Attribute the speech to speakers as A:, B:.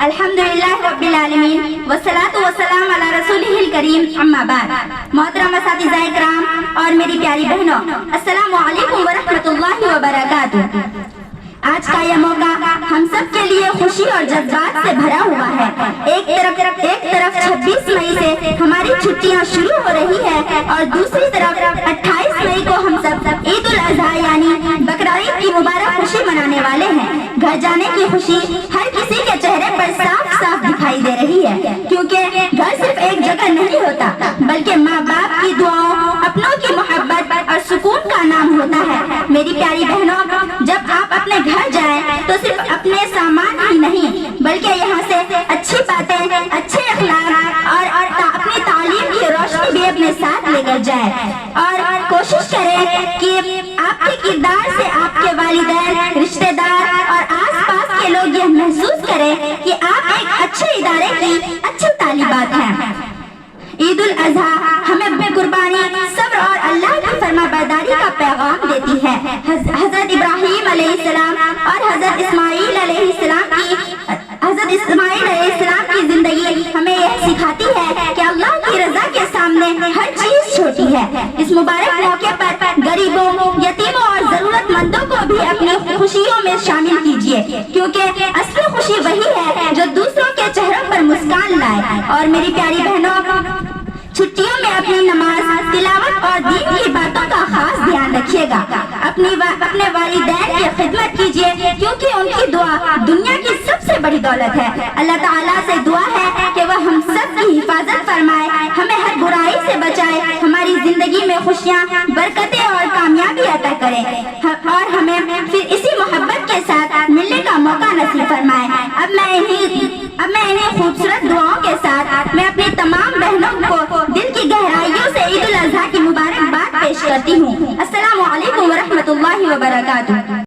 A: الحمدللہ رب العالمین والصلاة والسلام علی رسولہ الکریم اما بعد. محترم اساتذہ اکرام اور میری پیاری بہنوں، السلام علیکم ورحمۃ اللہ وبرکاتہ. آج کا یہ موقع ہم سب کے لیے خوشی اور جذبات سے بھرا ہوا ہے. ایک طرف 26 مئی سے ہماری چھٹیاں شروع ہو رہی ہے اور دوسری طرف 28 مئی کو ہم سب عید الاضحیٰ یعنی بقرعید کی مبارک خوشی منانے والے ہیں. گھر جانے کی خوشی ہر کسی کے چہرے پر صاف صاف دکھائی دے رہی ہے، کیونکہ گھر صرف ایک جگہ نہیں ہوتا بلکہ ماں باپ کی دعاؤں، اپنوں کی محبت اور سکون کا نام ہوتا ہے. میری پیاری بہنوں، جب آپ اپنے گھر جائیں تو صرف اپنے سامان ہی نہیں بلکہ یہاں سے اچھی باتیں، اچھے اخلاق اور اپنی تعلیم کی روشنی بھی اپنے ساتھ لے کر جائیں. اور کوشش کریں کہ آپ کے کردار سے آپ کے والدین، رشتہ دار اور آس پاس کے لوگ یہ محسوس کریں کہ آپ ایک اچھے ادارے کی اچھی طالبات ہیں. عید الاضحیٰ ہمیں بے قربانی، صبر اور اللہ کی فرما برداری کا پیغام دیتی ہے. حضرت ابراہیم علیہ السلام اور حضرت اسماعیل علیہ السلام کی زندگی ہمیں یہ سکھاتی ہے کہ اللہ کی رضا کے سامنے ہر چیز چھوٹی ہے. اس مبارک موقع پر غریبوں، یتیموں اور ضرورت مندوں کو بھی اپنی خوشیوں میں شامل کیجیے، کیونکہ اصل خوشی وہی ہے جو دوسروں کے چہروں پر مسکان لائے. اور میری پیاری بہنوں، چھٹیوں میں اپنی نماز، تلاوت اور دین کی باتوں کا خاص دھیان رکھیے گا. اپنے والدین کی خدمت کیجیے، کیونکہ ان کی دعا دنیا کی سب سے بڑی دولت ہے. اللہ تعالیٰ سے دعا ہے کہ وہ ہم سب کی حفاظت فرمائے، ہمیں ہر برائی سے بچائے، ہماری زندگی میں خوشیاں، برکتیں اور کامیابی عطا کرے اور ہمیں پھر اسی محبت کے ساتھ ملنے کا موقع نصیب فرمائے. اب میں انہیں خوبصورت دعاؤں کے ساتھ میں اپنی تمام بہنوں کو دل کی گہرائیوں سے عید الاضحیٰ کی مبارکباد پیش کرتی ہوں. السلام علیکم ورحمۃ اللہ وبرکاتہ.